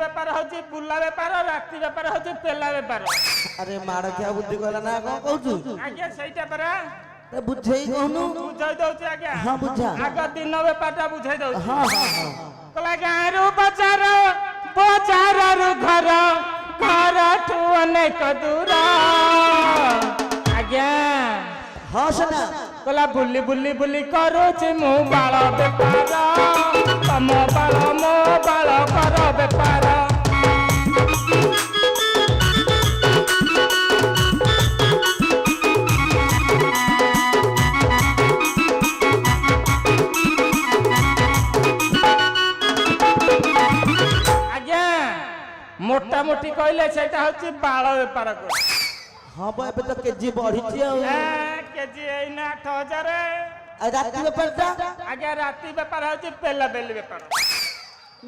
बेपार होची बुला बेपार राति बेपार होची पेला बेपार अरे माड़ क्या बुद्धि कहला ना कौन कहू आज्ञा सहीटा परा ते बुझेई कहनु बुझाई दउची आज्ञा हां बुझा आग दिन बेपारटा बुझाई दउची हां हां हां कला गारू बजार रु घर घर ठु अनेक दूर आज्ञा हां सुना कला बुली बुली बुली करूची मु बाल बेपार तम बाल मो बाल कर बेपार मोटा मोटी कहले सेटा होची बाल बेपार को हां बा एबे तो केजी बढ़िची आ केजी एना 8000 आ राती बेपारटा आगे राती बेपार होची पेला बेली बेपार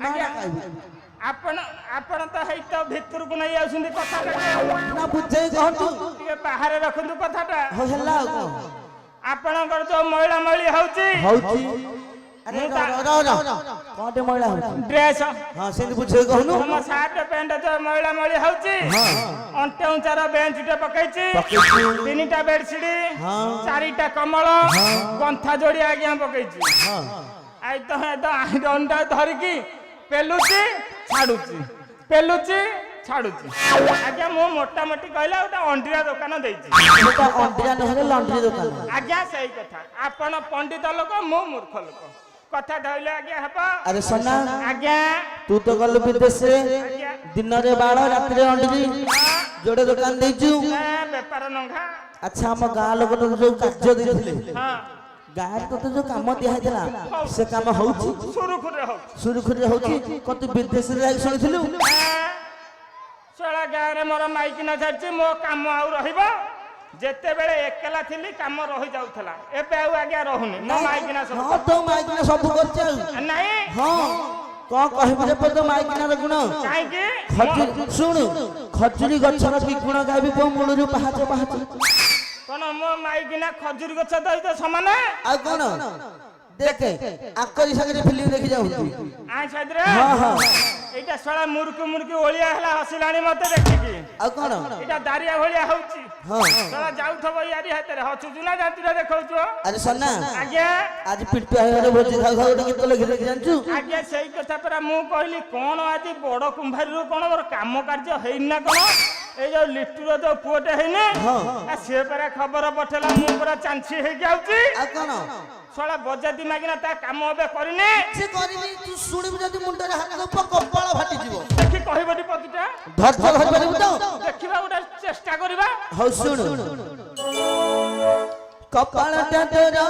आगे आपण आपण तो हेई तो भितर को नै आउसुंदी कथा ना बुझेई कहंतु के बाहर रखंतु कथाटा हो हल्ला आपणकर जो महिला मळी होची अरे रो कोटे महिला हो ड्रेस हां से बुझे कहनु हम शर्ट पैंट जो महिला मळी होची हां अंटे उचारा बेंच टे पकैची तीनटा बेडशीट हां चारिटा कमल गंथा जोड़ी आज्ञा पकैची हां आई तो आइरनटा धरकी पेलुची छाडुची आज्ञा मो मोटा मोटी कहला ओटा अंडीरा दुकान देइची ओटा अंडीरा नहले लॉन्ड्री दुकान आज्ञा सही कथा आपण पंडित लोक मो मूर्ख लोक कथा धइले आज्ञा हबा अरे सन्ना आज्ञा तू तो गल विदेश रे दिन रे बाड़ रात रे अंडरी जोड़े दुकान देइचू बेपार नंगा अच्छा हम गां लोग जो कार्य देथिले हां गां तो जो काम दिया हैतला से काम होउची सुरुखुरे होउची कत विदेश रे सुनिथिलु सोळा गां रे मोर माइक न छाडची मो काम आउ रहिबो जेते बेले एकला थिली काम रहि जाउथला एबे आउ आज्ञा रहउनी मो माइक न सब हां तो माइक न सब करछ नहीं हां को कहबे रे पद माइक न गुण काहे की खजूरी सुन खजूरी गछर की गुण गाबी पो मूलरु पहाच कोन मो माइक न खजूरी गछ दई तो समान आ कोन देखे आकरी संगे फिल्म देखि जाउ आ छाद्रे हां हां एटा सोळा मुर्की ओलिया हला हसिलाणी मते देखि आ कोन एटा दारिया भलिया होउची हां सोळा जाउथबो यारी हाते रे हचु जुना जानतुरा देखौछु अरे सन्ना आज्ञा आज पिटपा हे भोजी खाउ खाउ गीत लिखि जानछु आज्ञा सही कथा परा मु कहली कोन आज बड़ कुंभारी रो कोन मोर काम कार्य हेइना कोन ए जो लिट्टूर जो पुओटे हेने हां से परा खबर पठला मु परा चांसी हे जाउची आ कोन सोळा बजाती मागिना ता काम अबे करिने से करिनी तू सुनिबि जदी मुंडरे हाथ दो कपाळ फाटी जिवो देखि कहबडी पतिटा धर धर तो देखिबा उडा चेष्टा करिबा हो सुन कपाळ टटरा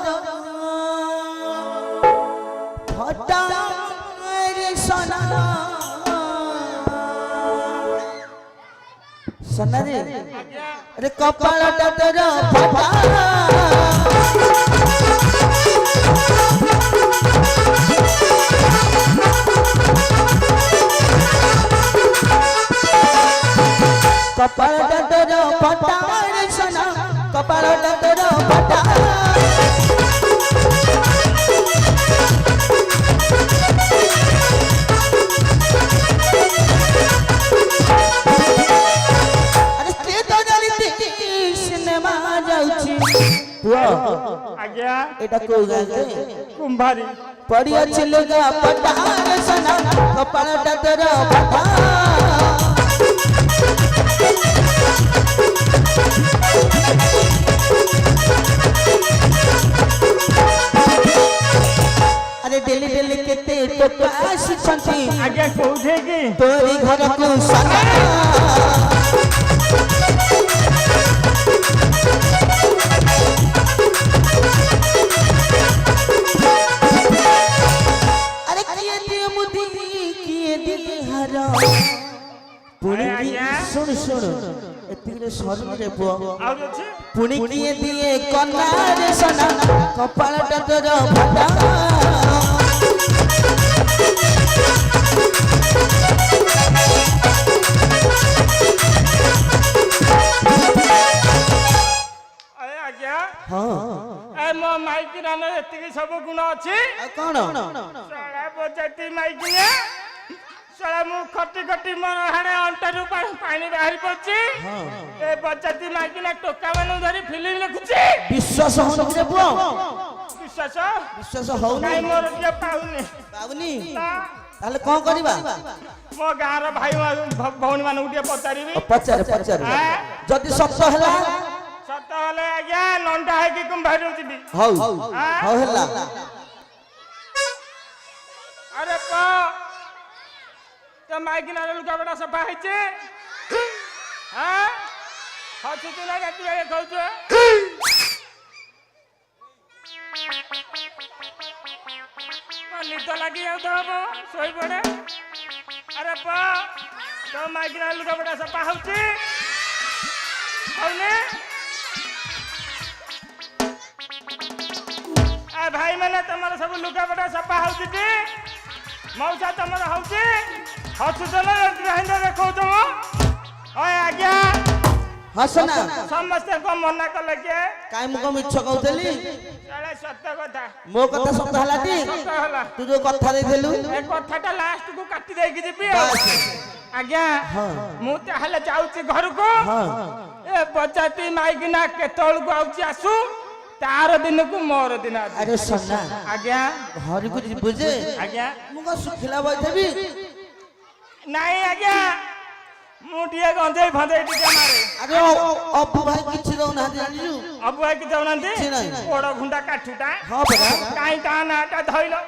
फटा रे सना सना रे अरे कपाळ टटरा फटा कपाळ टटरा फटा रे सना कपाळ टटरा फटा अरे के तो जलिती सिनेमा जाउची पुआ आज्ञा एटा को गाते कुंभारी पड़िया चिलगा फटा रे सना कपाळ टटरा फटा अरे डेली डेली केते टोका आसी आज्ञा कोठे की तोरी घर को सना अरे किए दिए मुदी किए दिए हरा पुणी सुन सुन एतिरे शरण रे पुआ आउ अछि पुणी किए दिए कन्ना रे सना कपाळ टटरा फटा अरे आज्ञा हां ए मो माइक राने एतिकी सब गुण अछि कोन सोळा बजाती माइक ने साला मु खटी खटी मोर हाणे अंटारू पानी बाहरी पड़छि ए बच्चाती माइकिना टोका मानु धरी फिल्म लिखुछि विश्वास होउनी रे बुआ विश्वास होउनी काई मोर के पाउनी ताले कोन करबा मो गाँव रो भाई भौनी मानु उठे पचारिबी पचार जदि सत्य हला सत्य हले आज्ञा नंडा है कि कुंभारू जिबी हौ हला अरे पा तो माइकिना लुका बड़ा सफा है छे हां हसी तो ना तू ये कहू छ निद लगी आ तो हबो सोई पड़े अरे पा तो माइकिना लुका बड़ा सफा होची हौने आ भाई माने तमर सब लुका बड़ा सफा होची ती मौसा तमर होची हॉस्पिटल रहंदे देखो तो ओए आज्ञा हसना समस्त को मना कले के काई मुको मिछ कहउतली साला सत्य कथा मो कथा सत्य हलाटी सत्य हला तू जो कथा देलु ए कथाटा लास्ट को काटी दे कि जिबी आज्ञा मु ते हले जाउची घर को ए बचाती माइकिना केतळ को आउची आसु तार दिन को मोर दिन अरे सन्ना आज्ञा घर को बुझे आज्ञा मुको सुखिला बैठबी नहीं आज्ञा मुटिया गंजे भंजे टिके मारे अरे अब्बू भाई किछि दउ ना जानिजु अब्बू भाई कि दउनांती ओड़ घुंडा काठुटा हां बड़ा काई ता नाटा धइलो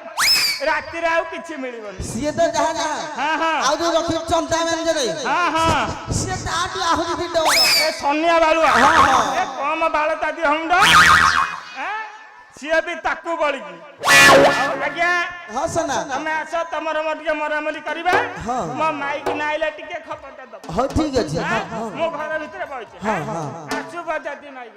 राति रे आउ किछि मिलिबोनी सिए तो जहा जहा हां हां आउ जो रखि चंता मैनेजर हां हां सिए ताटू आहुरी दिडो ए सोनिया बालुआ हां हां ए कम बाल तादी हमडो हैं सिए भी ताकू बळी की आज्ञा हां सना हमें आसो तमर मटिके मरामरी करबा म माइक नाइले टिके खपटा दब हो ठीक अछि हां मो घर भीतर बइछ हां हां आसु बजाती माइक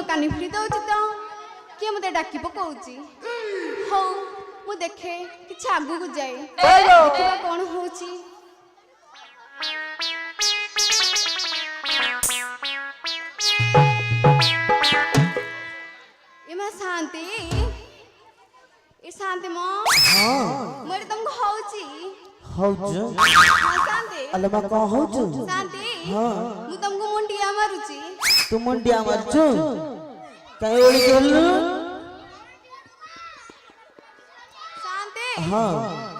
कानी फ्री दउछि तो के मते डाकी पकाउछि हो मु देखे किछ आगु को जाए देखा कोन होछि इमा शांति ए शांति मो हां मरे तुम होछि ହଉଛୁ ହଁ ଶାନ୍ତି ଆଲୋ ମା କଣ ହଉଛୁ ଶାନ୍ତି ହଁ ମୁଁ ତମକୁ ମୁଣ୍ଡିଆ ମାରୁଛି ତୁ ମୁଣ୍ଡିଆ ମାରୁଛୁ କାଇଁ ଓଳି ଗଲୁ ଶାନ୍ତି ହଁ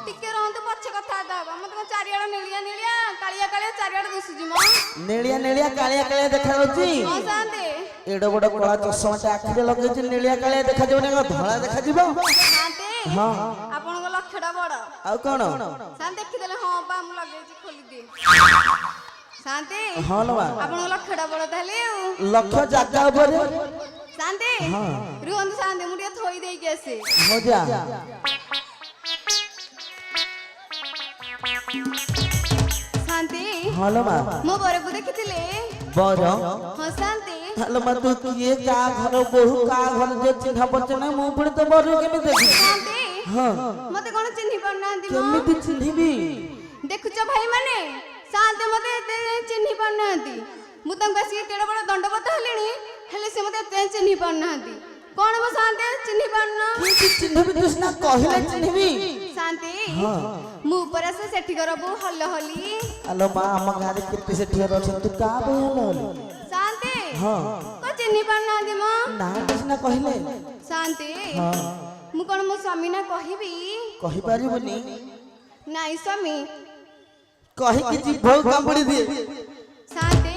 ଟିକେ ରହନ୍ତୁ ପଛେ କଥାବାର୍ତ୍ତା ହବା ମତେ କଣ ଚାରିଆଡେ ନେଳିଆ ନେଳିଆ କାଳିଆ କାଳିଆ ଚାରିଆଡେ ଦିଶୁଛି ମ ନେଳିଆ ନେଳିଆ କାଳିଆ କାଳିଆ ଦେଖାଯାଉଛି ହଁ ଶାନ୍ତି ଏଡ ବଡ କଳା ଚଷମାଟା ଆଖିରେ ଲଗେଇଛି ନେଳିଆ କାଳିଆ ଦେଖାଯିବନି କଣ ଧଳା ଦେଖାଯିବ ଶାନ୍ତି ହଁ ଆପଣଙ୍କ ଲକ୍ଷ୍ୟଟା ବଡ ଆଉ କଣ ଶାନ୍ତି ଦେଖିଦେଲେ ହଁ ବା ମୁଁ ଲଗେଇଛି ଖୋଲିଦିଏ ଶାନ୍ତି ହଁ ଲୋ ମା ଆପଣଙ୍କ ଲକ୍ଷ୍ୟଟା ବଡ ତାହେଲେ ଆଉ ଲକ୍ଷ ଜାଗା ଉପରେ ଶାନ୍ତି ରୁହନ୍ତୁ ଶାନ୍ତି ମୁଁ ଟିକେ ଥୋଇ ଦେଇକି ଆସେ ହଉ ଯା ଶାନ୍ତି ହଁ ଲୋ ମା ମୋ ବରକୁ ଦେଖିଥିଲେ ବର ହଁ ଶାନ୍ତି ଆଲୋ ମା ତୁ କିଏ କା ଘର ବୋହୁ କା ଘର ଯେ ଚିହ୍ନା ପରିଚୟ ନାହିଁ ମୁଁ ପୁଣି ତ ବର କେମିତି ଦେଖିବି ଶାନ୍ତି ହଁ ମତେ କଣ ଚିହ୍ନି ପାରୁନାହାନ୍ତି ମ କେମିତି ଚିହ୍ନିବି ଦେଖୁଛ ଭାଇ ମାନେ ଶାନ୍ତି ମତେ ଏତେ ଚିହ୍ନି ପାରୁନାହାନ୍ତି ମୁଁ ତାଙ୍କୁ ଆସିକି କେଡେ ବଡ ଦଣ୍ଡବତ ହେଲିଣି ହେଲେ ସେ ମତେ ଏତେ ଚିହ୍ନି ପାରୁନାହାନ୍ତି କଣ ମୋ ଶାନ୍ତି ଚିହ୍ନି ପାରୁନ କେମିତି ଚିହ୍ନିବି ତୁ ସିନା କହିଲେ ଚିହ୍ନିବି ଶାନ୍ତି ହଁ ମୁଁ ଉପରେ ଆସେ ସେଠିକାର ବୋଉ ହଲ ହଲି ଆଲୋ ମା ଆମ ଗାଁରେ କେତେ ସେଠି ଘର ଅଛନ୍ତି ତୁ କା ବୋହୁ ହଲ ଶାନ୍ତି ହଁ କଣ ଚିହ୍ନି ପାରୁନାହାନ୍ତି ମ ନା ସିନା କହିଲେ ଶାନ୍ତି ହଁ ମୁଁ କଣ ମୋ ସ୍ୱାମୀ ନା କହିବି କହିପାରିବୁନି ନାଇଁ ସ୍ୱାମୀ କହିକି ଜିଭ କାମୁଡି ଦିଏ ଶାନ୍ତି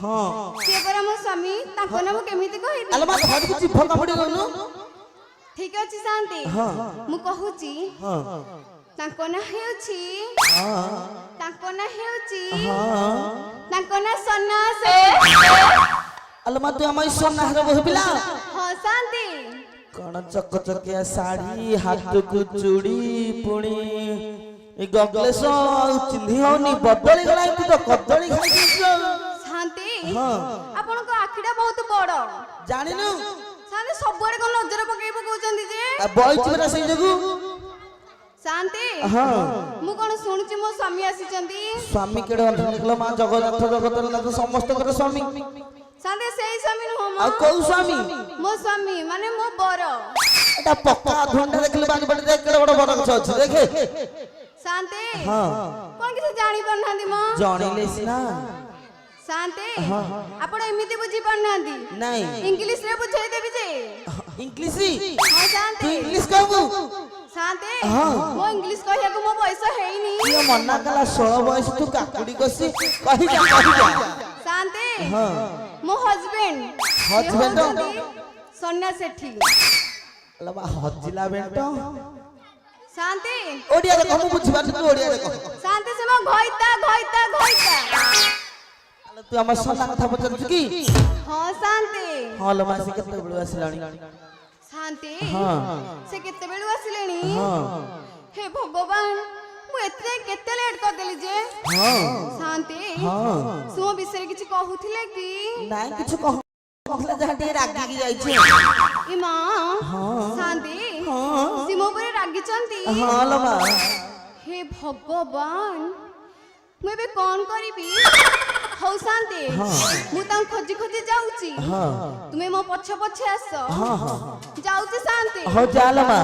ହଁ ସିଏ ପରା ମୋ ସ୍ୱାମୀ ତାଙ୍କ ନାମ କେମିତି କହିବି ଆଲୋ ମା ଧରିକି ଜିଭ କାମୁଡି ଦଉନୁ ଠିକ ଅଛି ଶାନ୍ତି ହଁ ମୁଁ କହୁଛି ହଁ ତାଙ୍କ ନାଁ ହେଉଛି ହଁ ତାଙ୍କ ନାଁ ହେଉଛି ହଁ ତାଙ୍କ ନାଁ ସନ୍ନ୍ୟାସ ଆଲୋ ମା ତୁ ଆମ ଏଇ ସନ୍ନାହର ବୋହୁ ପିଲା ହଁ ଶାନ୍ତି କଣ ଚକଚକିଆ ଶାଢୀ ହାତକୁ ଚୁଡ଼ି ପୁଣି ଏ ଗଗଲେଶ ଆଉ ଚିହ୍ନି ହଉନି ବଦଳି ଗଲା ତୁ ତ କଦଳୀ ଖାଇଦେଇଛୁ ଶାନ୍ତି ହଁ ଆପଣଙ୍କ ଆଖିଟା ବହୁତ ବଡ ଜାଣିନୁ ଶାନ୍ତି ସବୁଆଡେ କଣ ନଜର ପକେଇ ପକଉଛନ୍ତି ଯେ ବଇଛି ପରା ସେଇ ଯୋଗୁ ଶାନ୍ତି ହଁ ମୁଁ କଣ ଶୁଣୁଛି ମୋ ସ୍ୱାମୀ ଆସିଛନ୍ତି ସ୍ୱାମୀ କେଡେ ଅଧନିକଲ ମା ଜଗନ୍ନାଥ ଜଗତରନାଥ ସମସ୍ତଙ୍କର ସ୍ୱାମୀ ଶାନ୍ତି ସେଇ ସ୍ୱାମୀ ନୁହଁ ମ ଆଉ କୋଉ ସ୍ୱାମୀ ମୋ ସ୍ୱାମୀ ମାନେ ମୋ ବର ଏଟା ପକ୍କା ଧଣ୍ଡା ଦେଖିଲେ ବାରିପଟେ ଦେਖ କେଡେ ବଡ ବର ଗଛ ଅଛି ଦେଖେ ଶାନ୍ତି ହଁ କଣ କିଛି ଜାଣି ପାରୁନାହାନ୍ତି ମ ଜଣିଲେ ସିନା ଶାନ୍ତି ଆପଣ ଏମିତି ବୁଝି ପାରୁନାହାନ୍ତି ନାଇଁ ଇଂଲିଶ ରେ ବୁଝେଇ ଦେବି ଯେ ଇଂଲିଶ ହଁ ତୁ ଶାନ୍ତି ଇଂଲିଶ କହିବୁ ଶାନ୍ତି ହଁ। ମୋ ଇଂଲିଶ କହିବାକୁ ମୋ ବୟସ ହେଇନି କିଏ ମନା କଲା 16 ବୟସ ତୁ କାକୁଡି କଷି କହିଯା ଶାନ୍ତି ହଁ ମୋ ହଜବେଣ୍ଡ ହଜବେଣ୍ଡ? ସନ୍ନ୍ୟାସ ସେଠି ଆଲୋ ମା ହଜିଲା ବେଣ୍ଟ ଶାନ୍ତି ଓଡିଆରେ କହ ମୁଁ ବୁଝିପାରୁଛି ତୁ ଓଡିଆରେ କହ ଶାନ୍ତି ସେ ମୋ ଘଇତା ଘଇତା ଘଇତା ଆଲୋ ତୁ ଆମ ସନ୍ନା କଥା ପଚାରୁଛୁ କି ହଁ ଶାନ୍ତି ହଁ ଲୋ ମା ସେ କେତେବେଳୁ ଆସିଲାଣି ଶାନ୍ତି ହଁ ସେ କେତେବେଳୁ ଆସିଲେଣି ହଁ ହେ ଭଗବାନ ମୁଁ ଏତେ କେତେ ଲେଟ୍ କରିଦେଲି ଯେ ହଁ ଶାନ୍ତି ହଁ ସେ ମୋ ବିଷୟରେ କିଛି କହୁଥିଲେ କି ନାଇଁ କିଛି କହିଲା ଯାହା ଟିକେ ରାଗିକି ଯାଇଛି ଏ ମା ହଁ ଶାନ୍ତି ହଁ ସେ ମୋ ଉପରେ ରାଗିଛନ୍ତି ହଁ ଲୋ ମା ହେ ଭଗବାନ ମୁଁ ଏବେ କଣ କରିବି ହଉ ଶାନ୍ତି ମୁଁ ତାଙ୍କୁ ଖୋଜି ଖୋଜି ଯାଉଛି ତୁମେ ମୋ ପଛ ପଛେ ଆସ ଯାଉଛି ଶାନ୍ତି ହଉ ଚାଲ ମା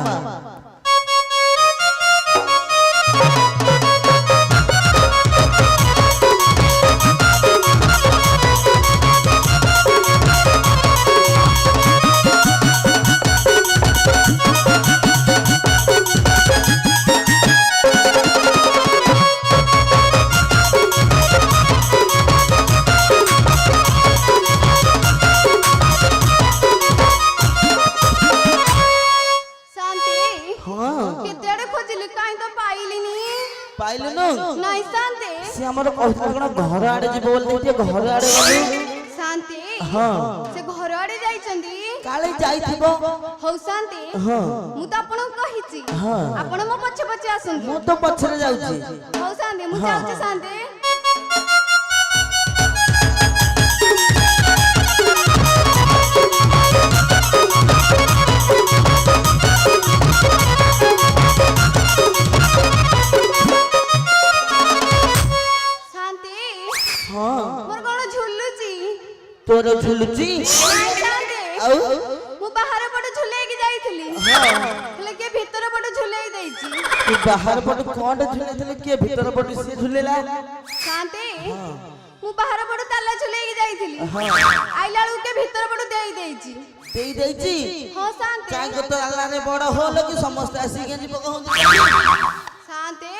ପାଇଲୁନୁ ନାଇଁ ଶାନ୍ତି ସେ ଆମର କହୁଥିଲା କଣ ଘର ଆଡେ ଯିବ ବୋଲି ଟିକେ ଘର ଆଡେ ଗଲୁ ଶାନ୍ତି ହଁ ସେ ଘର ଆଡେ ଯାଇଛନ୍ତି କାଳେ ଯାଇଥିବ ହଉ ଶାନ୍ତି ହଁ ମୁଁ ତ ଆପଣଙ୍କୁ କହିଛି ହଁ ଆପଣ ମୋ ପଛେ ପଛେ ଆସନ୍ତୁ ମୁଁ ତ ପଛରେ ଯାଉଛି ହଉ ଶାନ୍ତି ମୁଁ ଯାଉଛି ଶାନ୍ତି तोर झुलुची ମୁଁ ବାହାର ପଟେ ଝୁଲେଇକି ଯାଇଥିଲି ହେଲେ କିଏ ଭିତର ପଟେ ଝୁଲେଇ ଦେଇଛି तू बाहर पट कोन झुले के भीतर पट से झुलेला शांति मु बाहर पट ताला झुलेई जाईथिली आइला लु के भीतर पट देई देईची हां शांति काई को तो अल्लाह रे बड़ होल कि समस्त आसी गेंजी पकौ शांति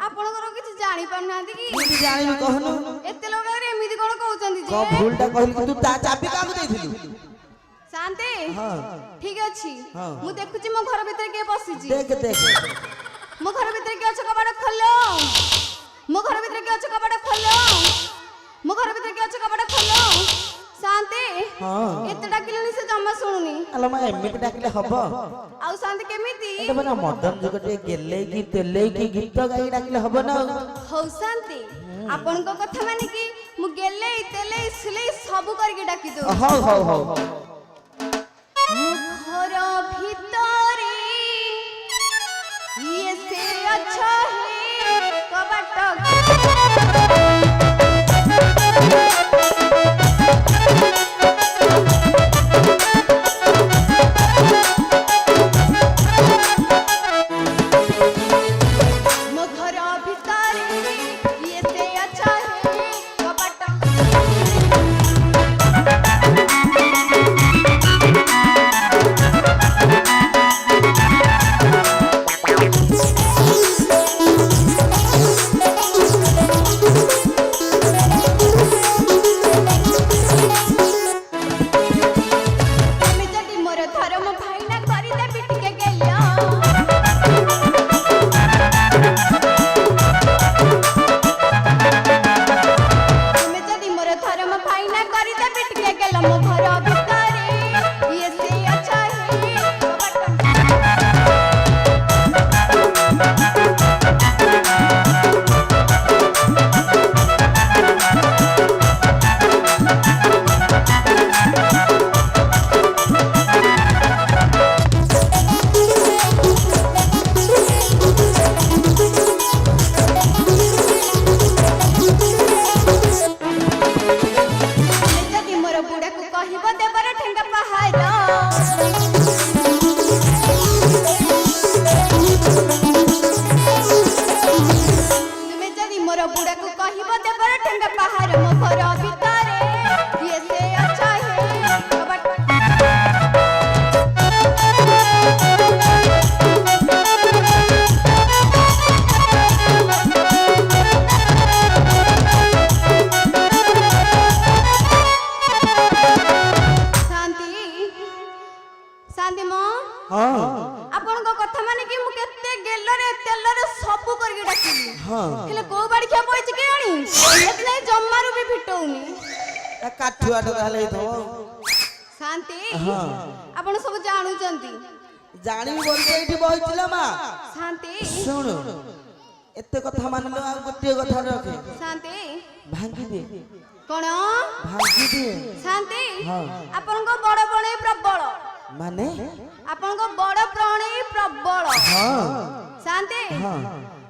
आपण करो किछ जानि पन्नांती कि की जानि कहनु एते लोग रे एमिदी कोन कहउचंदी जे को भूलटा कहली कि तू ता चाबी काम देइथिलु शांति ठीक अछि मु देखुची मो घर भीतर के बसिची देख मो घर भीतर के छ कबाड़ खोलो मो घर भीतर के छ कबाड़ खोलो मो घर भीतर के छ कबाड़ खोलो शांति एते डाकिलनी से जम्मा सुनुनी अला मा एमिति डाकिले हबो आउ शांति केमिति एटा बना मदन जगटे गेले की तेले की गीत गाई डाकिले हबो ना हौ शांति आपन को कथा माने कि मु गेले तेले सिले सब करके डाकी दो हौ घर भीतरे ये से अच्छा है कबाट काठुआ डगाले थो शांति आपण सब जानू चंती जानी बोलते एठी बहिथिला मा शांति सुन एते कथा मानलो आ गोटे कथा रखे शांति भांगी दे कोन भांगी दे शांति आपण को बड़ बणे प्रबल माने आपण को बड़ प्राणी प्रबल शांति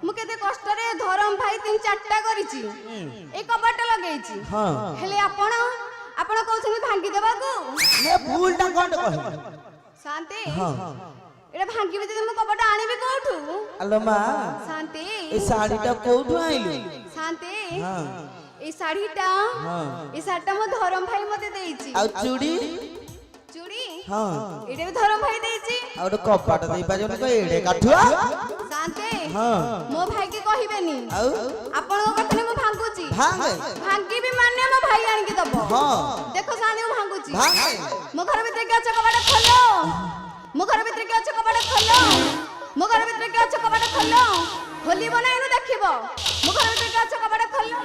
मु केते कष्ट रे धरम भाई 3-4टा करिछि ए कबाट लगेछि हेले आपण कहउछनी भांगी देबा को मैं भूलटा कोन कहि शांति एटा भांगी बे मु कबाट आनिबे कोठू अलो मां शांति ए साड़ीटा कोठू आइलु शांति ए साड़ीटा मो धरम भाई मते देछि आ चूड़ी एटे भी धरम भाई देछि आ ओटा कपाट देई पारियो न एडे काठुआ शांति मो भाई के कहिबेनी आपण को कथने मो भांगुची भांगी भी माने मो भाई आन के दबो देखो शांति मो भांगुची मो घर भीतर के अच्छा कबाड़ खोलो मो घर भीतर के अच्छा कबाड़ खोलो मो घर भीतर के अच्छा कबाड़ खोलो होली बनाइनु देखिबो मो घर भीतर के अच्छा कबाड़ खोलो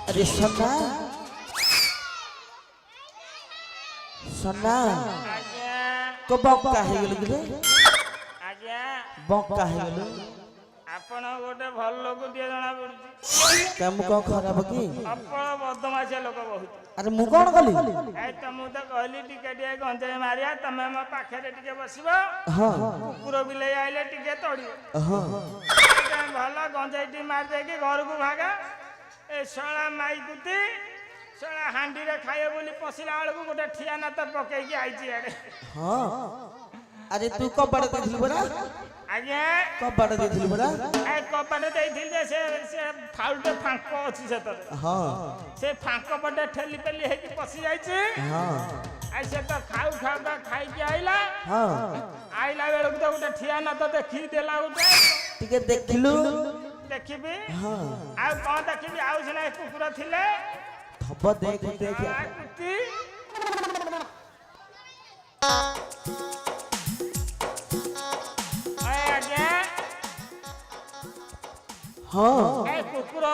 अरे सोना सोना को बक्का हे गेल गे आज्ञा बक्का हे गेल आपण ଗୋଟେ ଭଲ ଲୋକ ଟିଏ ଜଣା ପଡୁଛି। କେମ କଣ ଖରାପ କି? ଆପଣ ବଦମାସିଆ ଲୋକ ବହୁତ। ଆରେ ମୁଁ କଣ କଲି? ଏ ତ ମୁଁ ତ କହିଲି ଟିକେ ଟିକେ ଗଞ୍ଜେଇ ମାରିଆ, ତମେ ମୋ ପାଖରେ ଟିକେ ବସିବ। ହଁ କୁକୁର ବିଲେଇ ଆଇଲେ ଟିକେ ତଡ଼ିବ। ହଁ ଭଲ ଗଞ୍ଜେଇଟି ମାରି ଦେଇକି ଘରକୁ ଭାଗା। ଏ ଶଳା ମାଇକୁତି ଶଳା ହାଣ୍ଡିରେ ଖାଇବ ବୋଲି ପଶିଲା ବେଳକୁ ଗୋଟେ ଠିଆ ନାତ ପକେଇକି ଆଇଛି ଆଡେ। ହଁ ଆରେ ତୁ କବାଟ ଦେଇଥିଲୁ ପରା? ଆଜ୍ଞା କବାଟ ଦେଇଥିଲୁ ପରା? ଏ କବାଟ ଦେଇଥିଲି ଯେ ସେ ଫାଉଲଟେ ଫାଙ୍କ ଅଛି ସେଥିରେ। ହଁ ସେ ଫାଙ୍କ ପଟେ ଠେଲି ପେଲି ହେଇକି ପଶି ଯାଇଛି। ହଁ ଆଉ ସେ ତ ଖାଉ ଖାଉ ଖାଇକି ଆଇଲା। ହଁ ଆଇଲା ବେଳକୁ ତ ଗୋଟେ ଠିଆ ନାତ ଦେଖିକି ଦେଲା ଗୋଟେ। ଟିକେ ଦେଖିଲୁ। ଦେଖିବି ହଁ ଆଉ କଣ ଦେଖିବି? ଆଉ ସିନା କୁକୁର ଥିଲେ। ହବ ଦେଖ ଦେଖ। କୁତି ଆଜ୍ଞା ହଁ ଏ କୁକୁର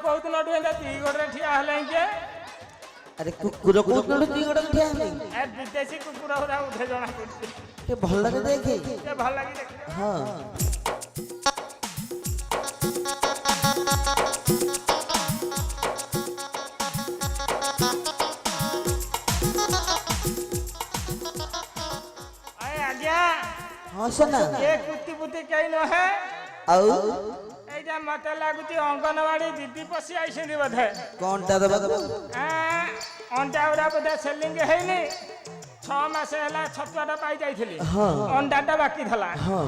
କୋଉ ଦିନଠୁ ଏମିତି ଦି ଗୋଡ଼ରେ ଠିଆ ହେଲେ ଯେ? ଆରେ କୁକୁର କୋଉଦିନଠୁ ଦି ଗୋଡରେ ଠିଆ ହେଲେ? ଏ ବିଦେଶୀ କୁକୁର ଗୁରା ଉଠେ ଜଣା ପଡୁଛି। ଟିକେ ଭଲରେ ଦେଖେ। ଟିକେ ଭଲ ଲାଗି ଦେଖିଲେ। ହଁ ଆଜ୍ଞା ହଁ ସନା ଏ କୁତି ପୁତି କେହି ନୁହେଁ। ଆଉ ଏଇଟା ମତେ ଲାଗୁଛି ଅଙ୍ଗନବାଡି ଦିଦି ପଶି ଆଇଛନ୍ତି ବୋଧେ। କଣଟା ଦବାକୁ? ଅଣ୍ଡା ଗୁରା ବୋଧେ ସେଲିଂ ହେଇନି। 6 ମାସ ହେଲା ଛତୁଆଟା ପାଇ ଯାଇଥିଲି। ହଁ ଅଣ୍ଡାଟା ବାକି ଥିଲା। ହଁ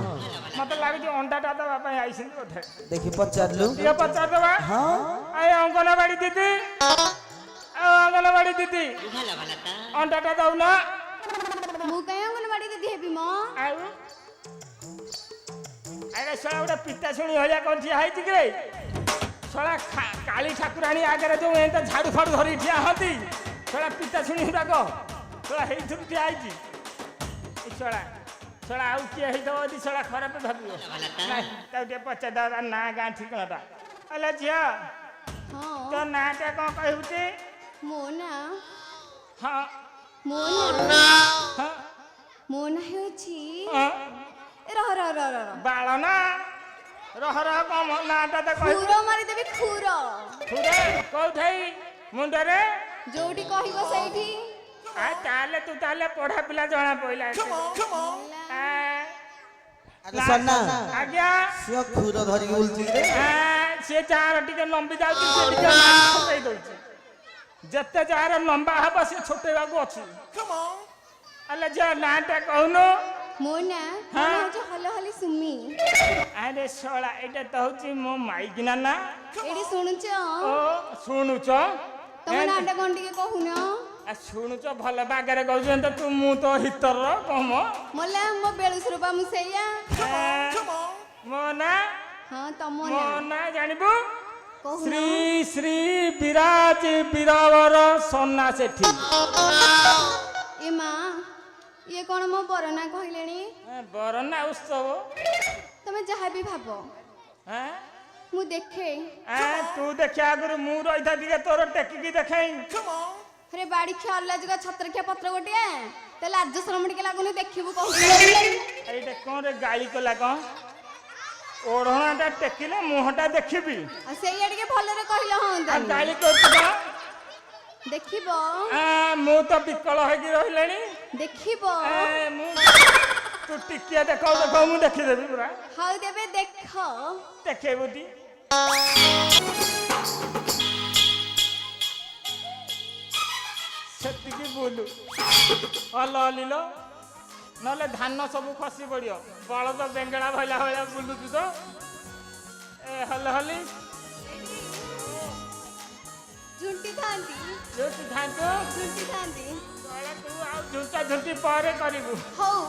ମତେ ଲାଗୁଛି ଅଣ୍ଡାଟା ଦେବା ପାଇଁ ଆଇଛନ୍ତି ବୋଧେ। ଦେଖି ପଚାରିଲୁ। ଟିକେ ପଚାରିଦବା। ହଁ ଏ ଅଙ୍ଗନବାଡି ଦିଦି, ଆଉ ଅଙ୍ଗନବାଡି ଦିଦି ଅଣ୍ଡାଟା ଦଉନ। ମୁଁ କାଇଁ ଅଙ୍ଗନବାଡି ଦିଦି ହେବି ମ? ଆଉ ଆରେ ଶଳା ଗୋଟେ ପିତା ଶୁଣି ଭଳିଆ କଣ ଠିଆ ହେଇଛି କି ରେ? ଶଳା କାଳି ଠାକୁରାଣୀ ଆଗରେ ଯୋଉ ଏମିତି ଝାଡୁ ଫାଡୁ ଧରି ଠିଆ ହନ୍ତି, ଶଳା ପିତା ଶୁଣି ଗୁଡାକ ଶଳା ହେଇଥିରୁ ଠିଆ ହେଇଛି। ଶଳା ଶଳା ଆଉ କିଏ ହେଇଥିବ ଯଦି ଶଳା ଖରାପ ଭାବିବ। ନାଇଁ ତାକୁ ଟିକେ ପଚାରିଦବା ନା ଗାଁ ଠିକଣାଟା। ହେଲେ ଝିଅ ହଁ ତୋ ନାଁଟା କଣ କହିବୁଟି? ମୋ ନା ହଁ ମୋ ନା ହଁ ମୋ ନା ହେଉଛି ହଁ ରହ ରହ ରହ ରହ ବାଳ ନା ରହ ରହ କଣ ନାଁଟା ତ କହିବୁ? ଖୁର ମାରିଦେବି ଖୁର। ଖୁରେ କୋଉଠି? ମୁଣ୍ଡରେ? ଯୋଉଠି କହିବ ସେଇଠି। ତାହେଲେ ତୁ ତାହେଲେ ପଢା ପିଲା ଜଣା ପଇଲା। ଆରେ ସନା ଆଜ୍ଞା ସିଏ ଖୁର ଧରିକି ବୁଲୁଛି ରେ। ସିଏ ଯାହାର ଟିକେ ଲମ୍ବି ଯାଉଛି ସେ ଟିକେ ଛୋଟେଇ ଦଉଛି। ଯେତେ ଯାହାର ଲମ୍ବା ହବ ସେ ଛୋଟେଇବାକୁ ଅଛି। ହେଲେ ଝିଅ ନାଁଟା କହୁନୁ? ମୋ ନା ହେଉଛି ହଲ ହଲି ସୁମି। ଆରେ ଶଳା ଏଇଟା ତ ହଉଛି ମୋ ମାଇକିନା ନା। ଏଇଠି ଶୁଣୁଛ? ଓ ଶୁଣୁଛ? ତମ ନାଁଟା କଣ ଟିକେ କହୁନ? ଶୁଣୁଛ ଭଲ ବାଗରେ କହୁଛନ୍ତି ତୁ ମୁଁ ତ ହିତର କମ ମଲା ମୋ ବେଳୁସୁର ବା ମୁଁ ସେଇଆ। ମୋ ନା ହଁ ତମ ମୋ ନା ନା ଜାଣିବୁ? କହୁନ। ଶ୍ରୀ ଶ୍ରୀ ବିରାଜ ବୀରବର ସନା ସେଠି। ଏ ମା ଇଏ କଣ ମୋ ବରନା କହିଲେଣି? ବରନା ଉତ୍ସବ ତମେ ଯାହା ବି ଭାବ ମୁଁ ଦେଖେ। ତୁ ଦେଖିବା ଆଗରୁ ମୁଁ ରହିଥା ଟିକେ ତୋର ଟେକିକି ଦେଖେଇ। ଆରେ ବାଡ଼ି ଖିଆ ଅଲାଜୁକା ଛତ୍ର ଖିଆ ପତ୍ର ଗୋଟିଏ ତା ଲାଜ ଶରମ ଟିକେ ଲାଗୁନି ଦେଖିବୁ କହୁଛି। ଏଇଟା କଣ ରେ ଗାଳି କଲା କଣ? ଓଢଣାଟା ଟେକିଲେ ମୁହଁଟା ଦେଖିବି। ଆଉ ସେଇଆ ଟିକେ ଭଲରେ କହିଲେ ହଅନ୍ତା। ଗାଳି କରୁଛୁ କଣ? ଦେଖିବ ମୁଁ ତ ବିକଳ ହେଇକି ରହିଲେଣି। ଦେଖିବ ତୁ ଟିକିଏ ଦେଖାଉ ଦେଖାଉ ମୁଁ ଦେଖିଦେବି ପୁରା। ହଉ ତେବେ ଦେଖ। ଦେଖେଇବୁ ଟି? ସେତିକି ବୁଲୁ ହଲ ହଲିଲ ନହେଲେ ଧାନ ସବୁ ଖସି ପଡିବ। ବଳଦ ବେଙ୍ଗଳା ଭଇଲା ଭଳିଆ ବୁଲୁଛୁ ତ। ହଲ ହଲି ଝୁଣ୍ଟି ଥାନ୍ତି ଝୁଣ୍ଟି ଥାନ୍ତୁ। ଝୁଣ୍ଟି ଥାନ୍ତି। ତୁ ଆଉ ଝୁଣ୍ଟା ଝୁଣ୍ଟି ପରେ କରିବୁ। ହଉ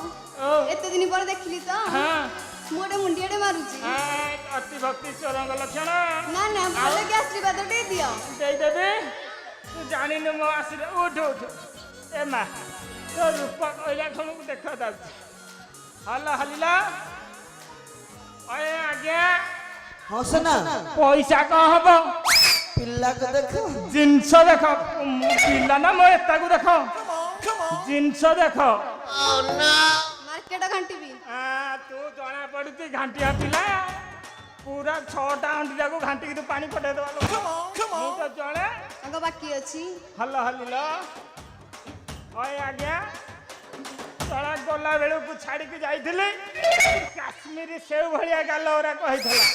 ଏତେ ଦିନ ପରେ ଦେଖିଲି ତ ମୁଁ ଗୋଟେ ମୁଣ୍ଡିଆଟେ ମାରୁଛି। ଅତି ଭକ୍ତି ଚୋରଙ୍କ ଲକ୍ଷଣ। ନା ନା ଭଲ କି ଆଶୀର୍ବାଦ ଟିକେ ଦିଅ। ଦେଇଦେବି। ତୁ ଜାଣିନୁ ମୋ ଆଶୀର୍ବାଦ। ଉଠ ଉଠ। ଏ ମା ତୋ ରୂପ କହିଲା କ୍ଷଣକୁ ଦେଖା ଯାଉଛି। ହଲ ହଲିଲା। ଆଜ୍ଞା ହଁ ସନା ପଇସା କଣ ହବ? ପିଲାକୁ ଦେଖ। ଜିନିଷ ଦେଖ। ପିଲା ନା ମୋ ଏତାକୁ ଦେଖ। ଜିନିଷ ଦେଖ। ମାର୍କେଟ ଘାଣ୍ଟିବି। ତୁ ଜଣା ପଡୁଛି ଘାଣ୍ଟିଆ ପିଲା। पूरा 6टा अंडा को घांटी के पानी पटे दवा लोग ମୁଁ ତ ଜଣେ ତାଙ୍କ ବାକି ଅଛି ହଲ ହଲିଲ ଅଏ ଆଜ୍ଞା ତଳା ଗଲା ବେଳକୁ ଛାଡ଼ିକି ଯାଇଥିଲି କାଶ୍ମୀରୀ ସେଉ ଭଳିଆ ଗାଲ ଓରା କହିଥିଲା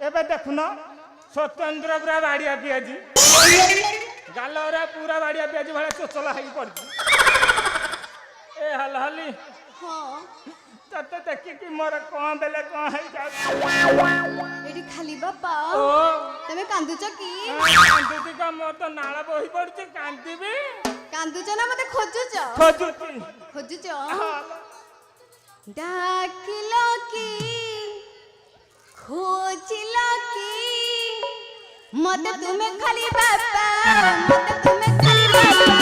ଏବେ ଦେଖୁନ ସ୍ୱତନ୍ତ୍ର ପୁରା ବାଡ଼ିଆ ପିଆଜି ଗାଲ ଓରା ପୁରା ବାଡ଼ିଆ ପିଆଜି ଭଳିଆ ଚୋଚଲା ହେଇକି ପଡ଼ିଛି ଏ ହଲ ହଲି ହଁ ତତେ ଦେଖିକି ମୋର କଣ ବେଲେ କଣ ହେଇଯାଉଛି ଏଠି ଖାଲି ବାପା ଓ ତମେ କାନ୍ଦୁଛ କି କାନ୍ଦୁଛି କଣ ମୋର ତ ନାଳ ବୋହି ପଡୁଛି କାନ୍ଦିବି କାନ୍ଦୁଛ ନା ମତେ ଖୋଜୁଛ ଖୋଜୁଛି ଖୋଜୁଛ ଡାକିଲ କି ଖୋଜିଲ କି ମତେ ତୁମେ ଖାଲି ବାପା ମତେ ତୁମେ ଖାଲି ବାପା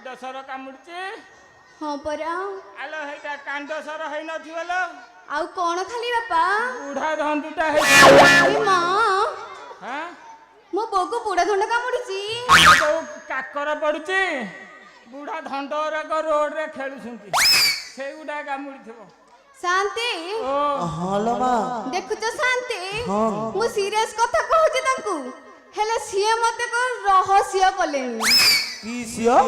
କାଣ୍ଡସର କାମୁଡିଛି ହଁ ପରା ଆଲୋ ହେଇଟା କାଣ୍ଡସର ହେଇ ନଥିବ ଲୋ ଆଉ କଣ ଖାଲି ବାପା ବୁଢା ଧଣ୍ଡୁଟା ହେଇ ମା ହାଁ ମୋ ବୋଉକୁ ବୁଢା ଧଣ୍ଡ କାମୁଡିଛି ଯୋଉ କାକର ପଡୁଛି ବୁଢା ଧଣ୍ଡ ଗୁରାକ ରୋଡରେ ଖେଳୁଛନ୍ତି ସେଇଗୁଡା କାମୁଡିଥିବ ଶାନ୍ତି ହଲୋ ମା ଦେଖୁଛ ଶାନ୍ତି ହଁ ମୁଁ ସିରିୟସ୍ କଥା କହୁଛି ତାଙ୍କୁ ହେଲେ ସିଏ ମତେ କଣ ରହସ୍ୟ କଲେଣି କି ସିଅ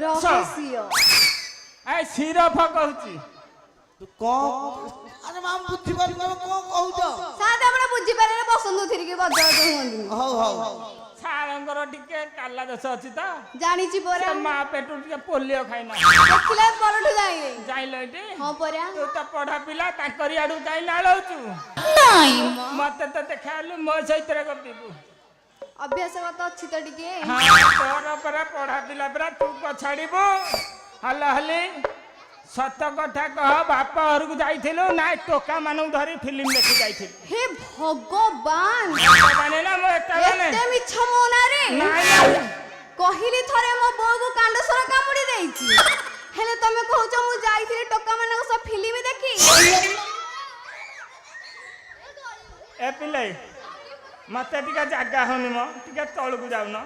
ରହସ୍ୟ ଏ ସିରଫ କହୁଛି ତୁ କଣ ଆରେ ମା ବୁଝି ପାରୁନି ତମେ କଣ କହୁଛ ଶାନ୍ତି ଆପଣ ବୁଝିପାରିଲେ ବସନ୍ତୁ ଥିରିକି ବଦଳ ହୁଅନ୍ତୁ ହଉ ହଉ ସାରଙ୍କର ଟିକେ କାଲା ଦୋଷ ଅଛି ତ ଜାଣିଛି ପରା ମା ପେଟରୁ ଟିକେ ପୋଲିଓ ଖାଇନା ଦେଖିଲେ ପରଠୁ ଜାଣିଲେ ଯାଇଲ ଏଠି ହଁ ପରା ତୁ ତ ପଢା ପିଲା ତାଙ୍କରି ଆଡୁ ଯାଇ ନାଳଉଛୁ ନାଇଁ ମତେ ତ ଦେଖାଲୁ ମୋ ସହିତ ଗପିବୁ ଅଭ୍ୟାସଗତ ଅଛି ତ ଟିକେ ତୋର ପରା ପଢା ପିଲା ପରା ତୁ ଛାଡିବୁ ହଲ ହଲି ସତ କଥା କହ ବାପ ଘରକୁ ଯାଇଥିଲୁ ନା ଟୋକା ମାନଙ୍କୁ ଧରି ଫିଲ୍ମ ଦେଖି ଯାଇଥିଲୁ ହେ ଭଗବାନ ଏତେ ମିଛ ମୋ ନାଁରେ କହିଲି ଥରେ ମୋ ବୋଉକୁ କାଣ୍ଡସର କାମୁଡି ଦେଇଛି ହେଲେ ତମେ କହୁଛ ମୁଁ ଯାଇଥିଲି ଟୋକା ମାନଙ୍କ ସହ ଫିଲ୍ମ ଦେଖି ଏ ପିଲେ ମତେ ଟିକେ ଜାଗା ହଉନି ମ ଟିକେ ତଳକୁ ଯାଉନ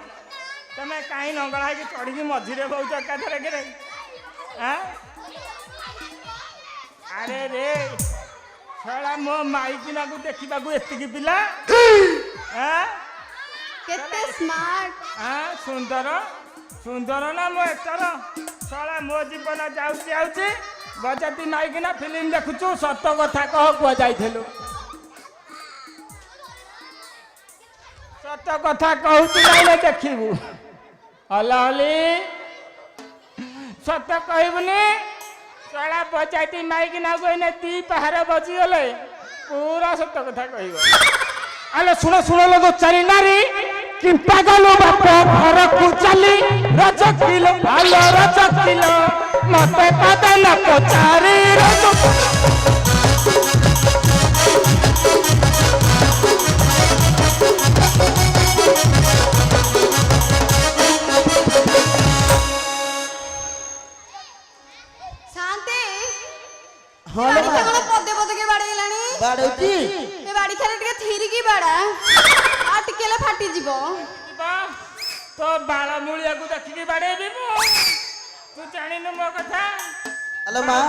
तमें कहीं नंगला की चढ़ी मझीरे बहुत एकाथर के अरे रे छड़ा मो माइकिना को देखा एति पिला केते स्मार्ट सुंदर सुंदर ना मो एक्टर छड़ा मो जीवन जाऊँगी बजाती माइकिना फिल्म देखुचु सत कथा कह कुआ जाइथिलु सत कथा कहूँ ना देखू हली सत कहबुनि चला बजाती माइकिना को दी पहाड़ बजीगले पूरा सत कथा कह आलो शुण शुण लो तो चारी नारी किंपा गलो बाप घर को चली रज किलो आलो रज किलो मत पद न पचारी रज शांति हाँ बाड़ी के कोन पदे पदे के बाड़ी लानी बाड़ौती ए बाड़ी खाली टिके थीरी की बाड़ा आ टिकेले फाटी जीवो तो बाला मूलिया को देखी बाड़े देबो तू जानिनु मो कथा हेलो मां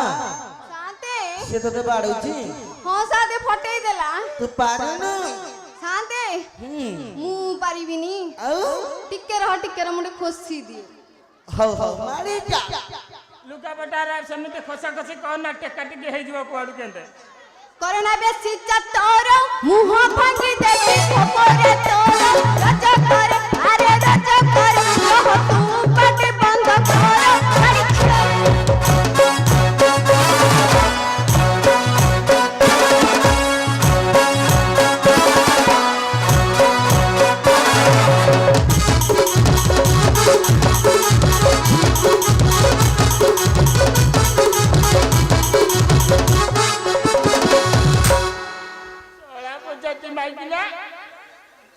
शांति से तो बाड़ौती हां शांति फटेई देला तू पारुनु शांति मु पारिबिनी आउ टिके रह मुंडे खोसी दिए हो मारी जा लुका बटारा समिति खोसा खोसी कौन ना टेका टिके हे जीवो कुआडू केंते करना बेसी चतोर मुह भांगी देबी खपरे तोर रज कर अरे रज कर कह तू पट बंद कर गाड़ी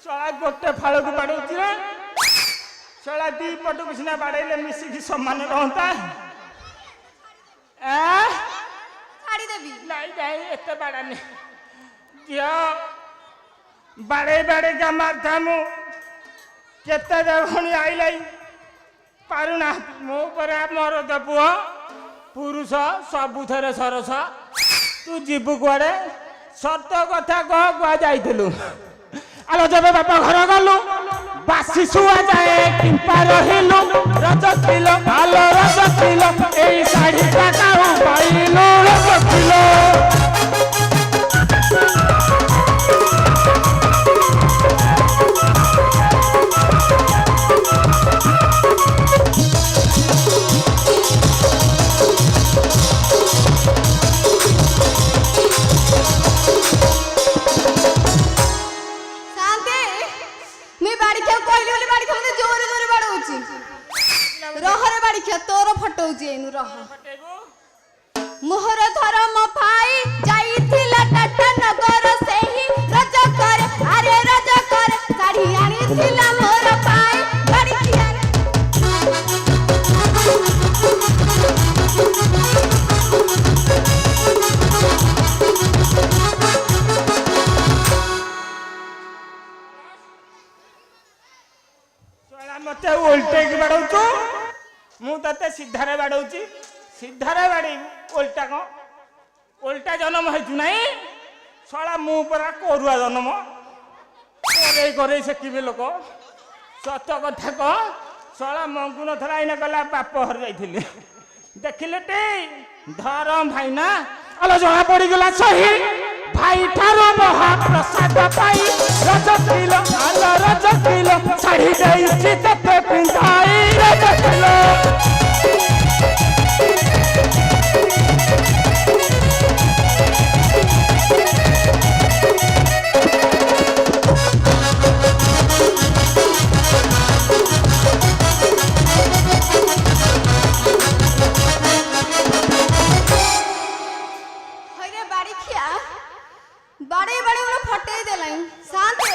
सड़ा गोटे फाड़ को बाड़ौती सड़ा दी पट को सीना बाड़े मिसिकी समान रहता छाड़ी देबी नहीं नहीं एते बाड़ानी दियो बाड़े बाड़े का मारता मु केते देवणी आइलाई पारुना मो पर मोर देपुओ पुरुष सबुथरे सरस तू जीवु कुआडे सत कथा कह कुआ जाइथिलु आलो जब बापा घर गलु बासी सुआ जाए किंपा रहिलु रज किलो आलो रज किलो एई साड़ी टाका पाइलु रज किलो तोर फटौची एनु रह मोहर धर्म भाई जाईथिला टाटा नगर सेही रज कर अरे रज कर साड़ी आनीथिला मोर भाई बड़ी किया सोला मते उल्टे की बाड़ौचू मु तते सीधारे बाड़ौची सीधारे बाड़ी उल्टा को उल्टा जन्म हेतु नहीं सोला मु परा कोरुआ जन्म करे से कि लोक सत कथा कह सोला मंगु नथला इने गला बाप हर जाइथिले देखिले टे धरम भाई ना अलो जणा पड़ी गला सही भाई ठारो महाप्रसाद पाई रज किलो आलो रज किलो साड़ी देई चितते पिंधाई रज किलो बाड़े बाड़े उन फटे देलाई शांते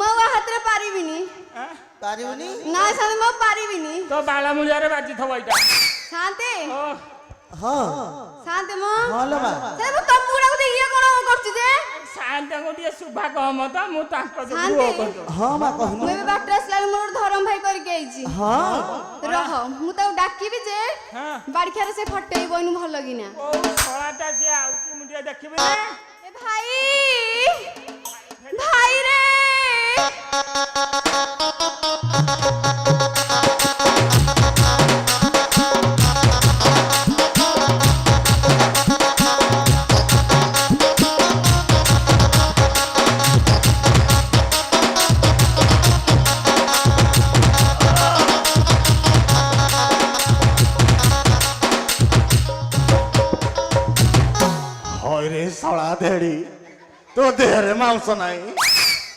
मवा हातरे पारिबिनी पारिबनी ना शांते म पारिबिनी तो बाला मुलिया रे बाजी थवा इटा शांते हां शांते म हां लो बा से तमुडा को ये कोन करछि जे शांत को ଟିକେ सुभा कहम त मु ताको शांति? दुओ कहतो हां मा ମୁଁ कहनु ଏବେ ବାଟରେ ଆସିଲା ବେଳେ ମୋର ଧରମ ଭାଇ କରିକି ଆଇଛି हां ରହ ମୁଁ ତାକୁ ଡାକିବି ଯେ ହଁ ବାଡ଼ିଖିଆରେ ସେ ଫଟେଇବନି ଭଲ କିନା ଓ ଛଳାଟା ସେ ଆଉଚି ମୁ ଟିକେ ଦେଖିବି ନା ଏ ଭାଇ ଭାଇ ରେ ହଇରେ ଶଳା ଧେଡି ତୋ ଦେହରେ ମାଂସ ନାହିଁ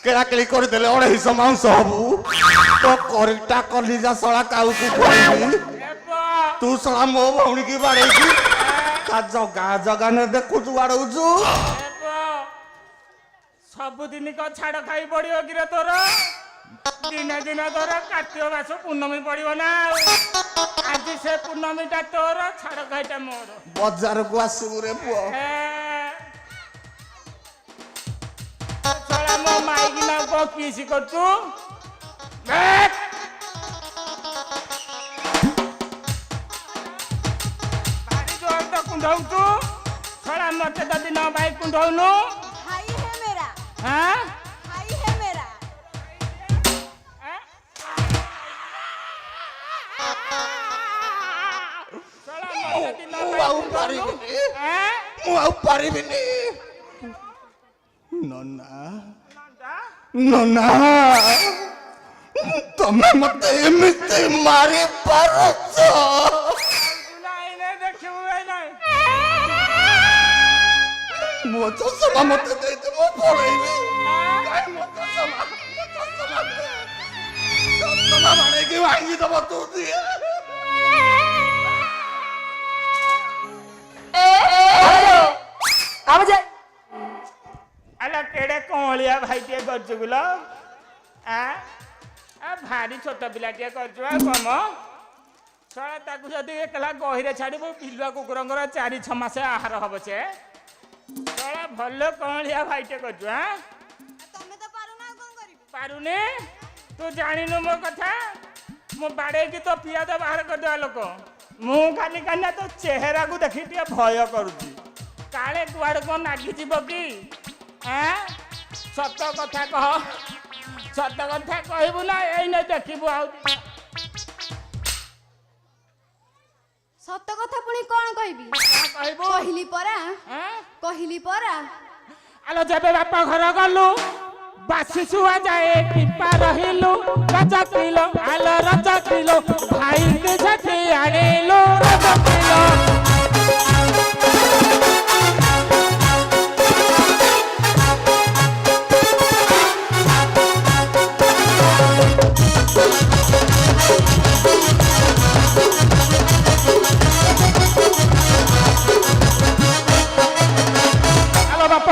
କେଳାକେଳି କରିଦେଲେ 250 ମାଂସ ହବୁ ତୋ କରିଟା କଲିଜା ଶଳା କାଉକୁ କହିବି ଏପ ତୁ ଶଳା ମୋ ଭଉଣୀକି ବାଡ଼େଇକି ତା ଜଗା ଜଗା ନ ଦେଖୁଛୁ ବାଡ଼ଉଛୁ ଏପ ସବୁଦିନ କ ଛାଡ଼ ଖାଇ ପଡ଼ିବ କିରେ ତୋର ଦିନେ ଦିନେ ତୋର କାର୍ତ୍ତିକ ମାସ ପୂର୍ଣ୍ଣମୀ ପଡ଼ିବ ନା ଆଉ ଆଜି ସେ ପୂର୍ଣ୍ଣମୀଟା ତୋର ଛାଡ଼ ଖାଇଟା ମୋର ବଜାରକୁ ଆସିବୁ ରେ ପୁଅ ଛଡ଼ା ମୋ ମାଇକି ନା କଣ କିସି କରୁଛୁ ଭାରି ଜୋର ତ କୁଣ୍ଡଉଛୁ ଛଡ଼ା ମତେ ଯଦି ନ ଭାଇ କୁଣ୍ଡଉନୁ भाई है मेरा ହଁ भाई है मेरा ମୁଁ ଆଉ ପାରିବିନି ମୁଁ ଆଉ ପାରିବିନି ନନା ନନା ତମେ ମତେ ଏମିତି ମାରି ପାରୁଛ ମୋ ଚଷମା ମତେ ଦେଇଦେ ମୁଁ ପଳେଇବି କାଇଁ ମୋ ଚଷମା ଚଷମା ବାଡ଼େଇକି ଭାଙ୍ଗିଦବ ତୁ ଦିଏ ଆଲୋ କେଡ଼େ କଅଁଳିଆ ଭାଇ ଟିକେ କରିଛୁ ଗୁଲ ଭାରି ଛୋଟ ପିଲାଟିଏ କରିଛୁ ଆଉ କମ ଶଳା ତାକୁ ଯଦି ଏକଲା ଗହିରେ ଛାଡ଼ିବୁ ବିଲୁଆ କୁକୁରଙ୍କର 4-6 ମାସ ଆହାର ହବ ସେ ଶଳା ଭଲ କଅଁଳିଆ ଭାଇଟେ କରିଛୁ ତମେ ତ ପାରୁନା ଆଉ କଣ କରିବି ପାରୁନି ତୁ ଜାଣିନୁ ମୋ କଥା ମୁଁ ବାଡ଼େଇକି ତୋ ପିଆଜ ବାହାର କରିଦେବା ଲୋକ ମୁଁ ଖାଲି କାହିଁନା ତୋ ଚେହେରାକୁ ଦେଖି ଟିକେ ଭୟ କରୁଛି କାଳେ କୁଆଡ଼େ କ'ଣ ନାଗିଯିବ କି ସତ କଥା କହ ସତ କଥା କହିବୁ ନା ଏଇନେ ଦେଖିବୁ ଆଉ ସତ କଥା ପୁଣି କଣ କହିବି କହିବୁ କହିଲି ପରା ଆଲୋ ଯେବେ ବାପା ଘର ଗଲୁ ବାସି ଶୁଆ ଯାଏ ଟିପା ରହିଲୁ ରଜ କିଲୋ ଆଲୋ ରଜ କିଲୋ ଭାଇ ସେଠି ଆଣିଲୁ ରଜ କିଲୋ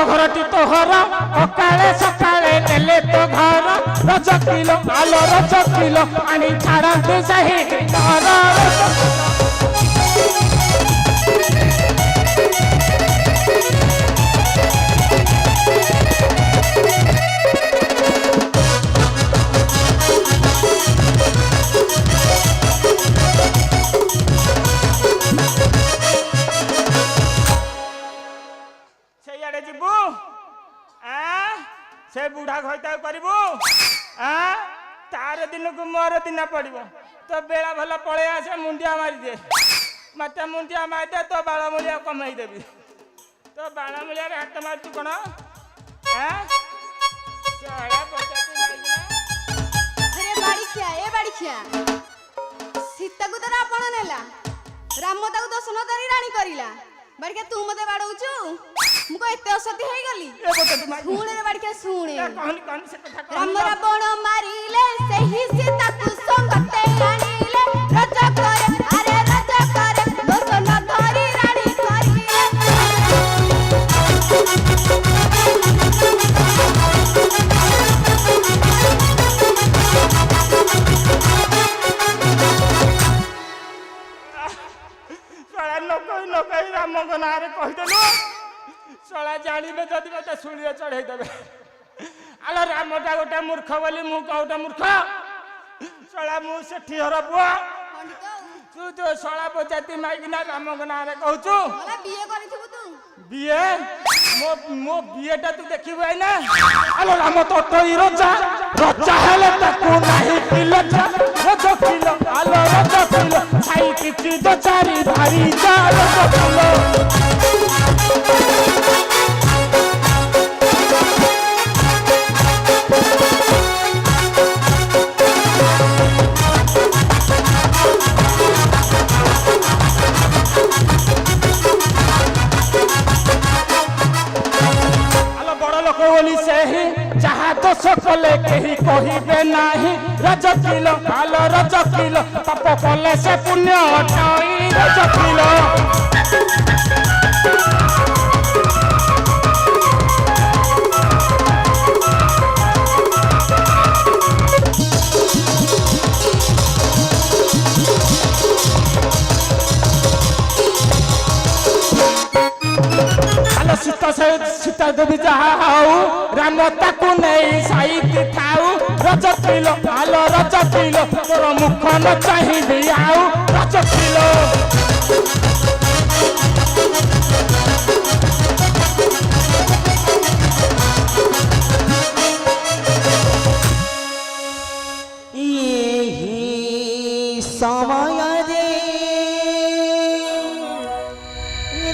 ଘରଟି তো ঘর সকালে সকালে নেলে তো ঘর রজ কিলো আলো রজ কিলো আনি ছাড়াতে সাহি ঘর ସେଇଆଡ଼େ ଯିବୁ ସେ ବୁଢ଼ା ଘଇତା କରିବୁ ତାର ଦିନକୁ ମୋର ଦିନ ପଡ଼ିବ ତୋ ବେଳା ଭଲ ପଳେଇ ଆସେ ମୁଣ୍ଡିଆ ମାରିଦେ ମତେ ମୁଣ୍ଡିଆ ମାରିଦେ ତୋ ବାଳମୂଳିଆ କମେଇ ଦେବି ତୋ ବାଳମୂଳିଆରେ ହାତ ମାରୁଛୁ କ'ଣ ସୀତାକୁ ତ ରାବଣ ନେଲା ରାମ ତାକୁ ଦର୍ଶନ ଧରି ରାଣୀ କରିଲା ବାଡ଼ିକା ତୁ ମତେ ବାଡ଼ଉଛୁ ମୁଁ କଣ ଏତେ ଅସତି ହେଇଗଲି ଶୁଣେ ରେ ବାଡ଼ିକା ଶୁଣେ ରାମ ରାବଣ ମାରିଲେ ସେହି ସୀତାକୁ ସଙ୍ଗତେ ଆଣିଲେ ରଜ କରେ ଆରେ ରଜ କରେ ଦର୍ଶନ ଧରି ରାଣୀ କରିଲେ ରାମଙ୍କ ନାଁରେ କହିଦେଲୁ ଶଳା ଜାଣିବେ ଯଦି ମତେ ଶୁଳିରେ ଚଢେଇ ଦେବେ। ଆଲୋ ରାମଟା ଗୋଟେ ମୂର୍ଖ ବୋଲି ମୁଁ କଉଟା ମୂର୍ଖ? ଶଳା ମୁଁ ସେଠି ଘର ପୁଅ। ପଣ୍ଡିତ ତୁ ଯୋଉ ଶଳା ପଚାତି ମାଇକିନା ରାମଙ୍କ ନାଁରେ କହୁଛୁ ମଲା ବିଏ କରିଥିବୁ ତୁ। ବିଏ ମୋ ବିଏଟା ତୁ ଦେଖିବୁ ଏଇନା। ଆଲୋ ରାମ ତଟଇ ରଜା ରଜା ହେଲେ ତାକୁ ନାହିଁ ପିଲଚା ରଜ କିଲ ଆଲୋ ରଜ କିଲ ଛାଇ କିଛି ତ ଚାରି ଭାରି ଯା ରଜ କିଲ। ବୋଲି ସେହି ଯାହା ଦୋଷ କଲେ କେହି କହିବେ ନାହିଁ। ରଜ କିଲ ଆଲୋ ରଜ କିଲ ପାପ କଲେ ସେ ପୁଣ୍ୟ ଅଟଇ ରଜ କିଲ। ସୀତା ଦେବୀ ଯାହା ହଉ ରାମ ତାକୁ ନେଇ ସାଇତି ଥାଉ। ରଜ କିଲ ଆଲୋ ରଜ କିଲ ତୋର ମୁଖ ନ ଚାହିଁବି ଆଉ ରଜ କିଲ। ସମୟରେ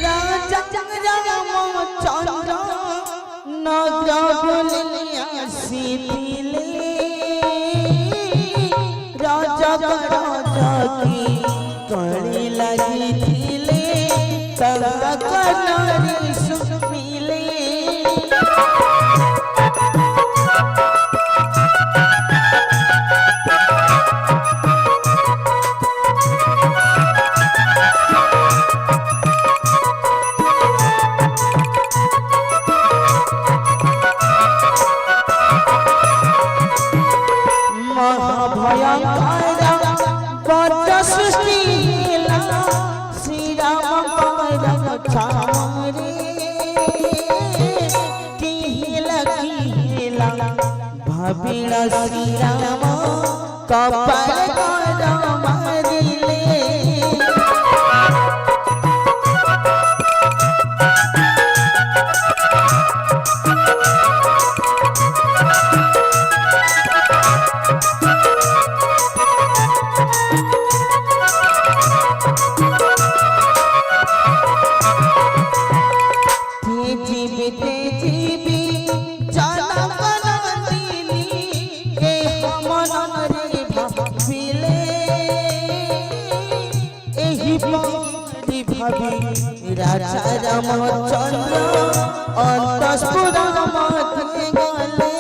ରାଜା ଚନ୍ଦ୍ର ନଗ୍ର ବୋଲି ଆସିଥିଲେ। ରଜକର ଜଗି କଳି ଲାଗିଥିଲେ ତାଙ୍କ ନାରୀ ଶୁଣିଲେ। भाविला श्री राम कपाल मारिले। राजा रामचंद्र अंतःपुर मध्य गले।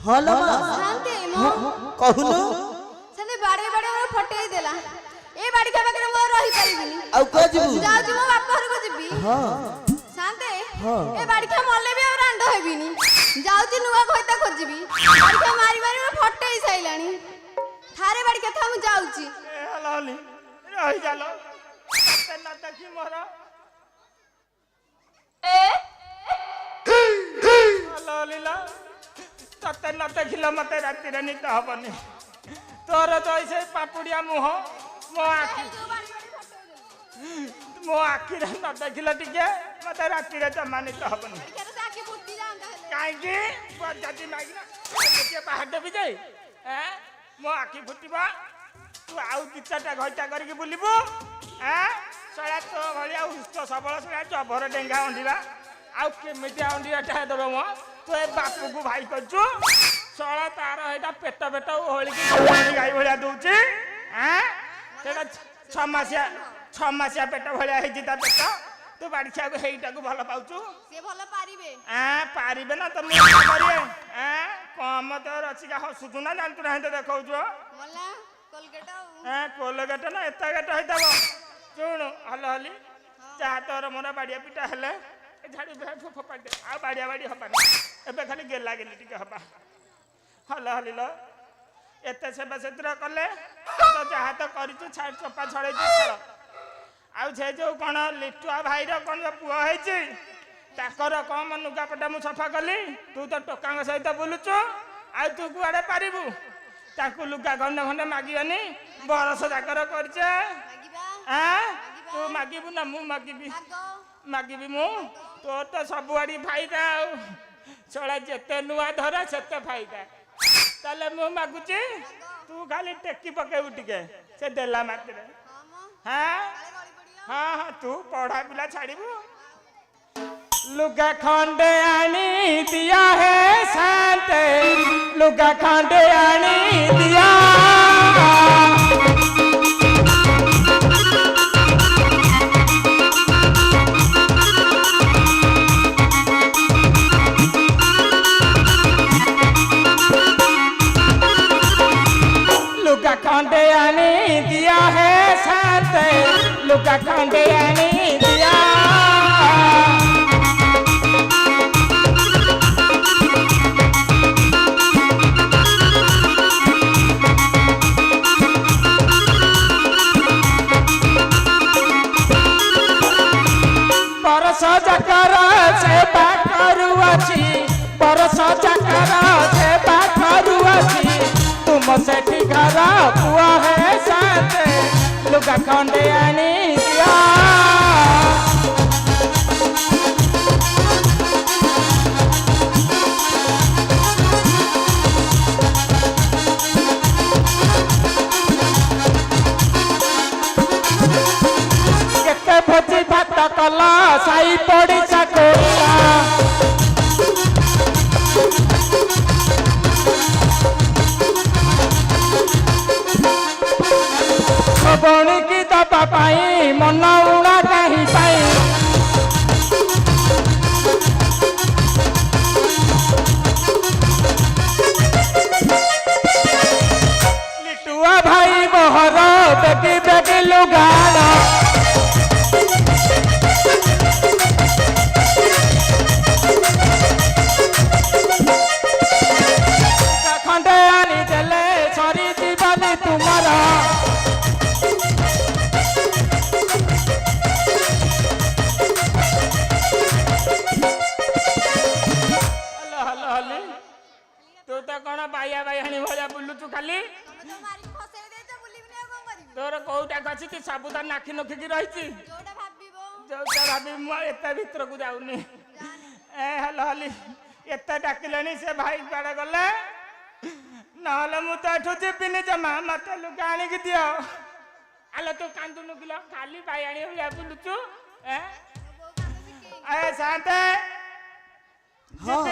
हेलो शांति कहूनु सेने बाड़े बाड़े मोर फटेई देला। ए बाड़ी का बकरे मोर रही परिबिनी आ को जिबू जाऊ जी मो बाप घर को जिबी। हां शांति ए बाड़ी का मल्ले भी और अंड हेबिनी जाऊ जी नुवा खोइता खोजिबी। बाड़ी का मारी मारी मोर फटेई साइलानी। थारे बाड़ी कथा मु जाऊ छी। ए हलाली रही जालो तते न देखी मोर ए हलालीला तते न देखिला मते राति रे निद हबनी। तोर तो ऐसे पापुड़िया मुह मो आखि रे न देखिला टिके मते राति रे जमा निद हबनी। काई की जदी मागिना के बाहर देबी जाई हैं मो आखि फुटिबा तू आउ दिचाटा घइटा करके बुलिबू हैं सळा तो भलिया उस्त सबळ सळा जबर डेंगा अंडीबा आउ केमितिया अंडीटा देबो मो तो ए बापू को भाई करछु सळा तार एटा पेट पेट होली की गाई भलिया दउची हैं सेटा 6 मासिया पेट भलिया हे जिता पेट तू बाड़ीछा को हेइटा को भलो पाउछु से भलो पारिबे हैं पारिबे ना तो मैं करिए हैं कम तो रसिका हसुछु ना जानतु ना तो देखौछु मला କୋଲଗେଟ ଆଉ କୋଲଗେଟ ନା ଏତେ ଗେଟ ହେଇଥିବ ଶୁଣୁ ହଲ ହଲି ଯାହା ତୋର ମୋର ବାଡ଼ିଆ ପିଟା ହେଲେ ଝାଡୁ ଫୋପାଡ଼ି ଦେ ଆଉ ବାଡ଼ିଆ ବାଡ଼ି ହବାନି ଏବେ ଖାଲି ଗେଲା ଗେଲି ଟିକେ ହବା ହଲ ହଲିଲ ଏତେ ସେବା ସେଥିର କଲେ ତ ଯାହା ତ କରିଛୁ ଚୋପା ଛଡ଼େଇଛୁ ଛାଡ଼ ଆଉ ସେ ଯୋଉ କ'ଣ ଲିଟୁଆ ଭାଇର କ'ଣ ପୁଅ ହେଇଛି ତାଙ୍କର କମ ଲୁଗାପଟା ମୁଁ ସଫା କଲି ତୁ ତ ଟୋକାଙ୍କ ସହିତ ବୁଲୁଛୁ ଆଉ ତୁ କୁଆଡ଼େ ପାରିବୁ ତାକୁ ଲୁଗା ଖଣ୍ଡେ ଖଣ୍ଡେ ମାଗିବାନି ବରଷ ଯାକର କରିଛେ ତୁ ମାଗିବୁ ନା ମୁଁ ମାଗିବି ମାଗିବି ମୁଁ ତୋର ତ ସବୁଆଡି ଫାଇଦା ଆଉ ଛଡ଼ା ଯେତେ ନୂଆ ଧର ସେତେ ଫାଇଦା ତାହେଲେ ମୁଁ ମାଗୁଛି ତୁ ଖାଲି ଟେକି ପକେଇବୁ ଟିକେ ସେ ଦେଲା ମାତ୍ରେ ହଁ ହଁ ହଁ ତୁ ପଢା ପିଲା ଛାଡ଼ିବୁ लुगा खंडे आनी दिया है शांते लुगा खंडे आनी दिया लुगा खंडे आनी दिया है शांते लुगा खंडे आनी दिया बरस जकर से बाखरुआची बरस जकर से बाखरुआची तुम सेठी घर पुआ है साथे लुगा खंडे आनी दिया केते भोजी भात कला साई पड़िसा कोला बणी की दबा पाई मन उड़ा कहीं पाई लिटुआ भाई मोहर बेगी बेगी लुगाड़ा खंडे आनी देले सरी दीवानी तुम्हारा हलो हलो हली तू तो कौन बाइया बाइहाणी भलिया बुलुचु खाली तोर कोटा गछि कि सबुदा नाखी नखिकी रहिछि जोटा भाबी मु एते भीतर को जाउनी ए हलो हली एते डाकिलेनी से भाई बाड़े गले नहले मु तो एठु जीबिनी जमा मते लुगा आनी कि दियो आलो तू कांदुनु किलो खाली बाइहाणी भलिया बुलुचु ए शांते हाँ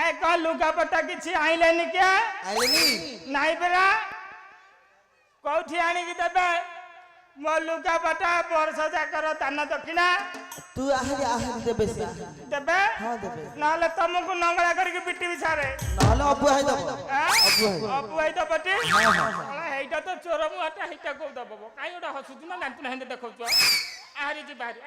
ए कौन लुगा पट्टा किछि आइलेनी क्या आइलेनी नहीं बेरा कौठी आनी की देबे मो लुगा पट्टा वर्ष जाकर दान दक्षिणा तू आहरी देबे से देबे हाँ देबे नहले तुमको नंगला करके पिटी बिचारे नहले अबु हाई दबो अबु हाई दबटी हेइटा तो चोर मुआटा हेइटा को दबो काई ओडा हसुतु ना नांतु ना हेंदे देखौछ आहरी जी बाहरी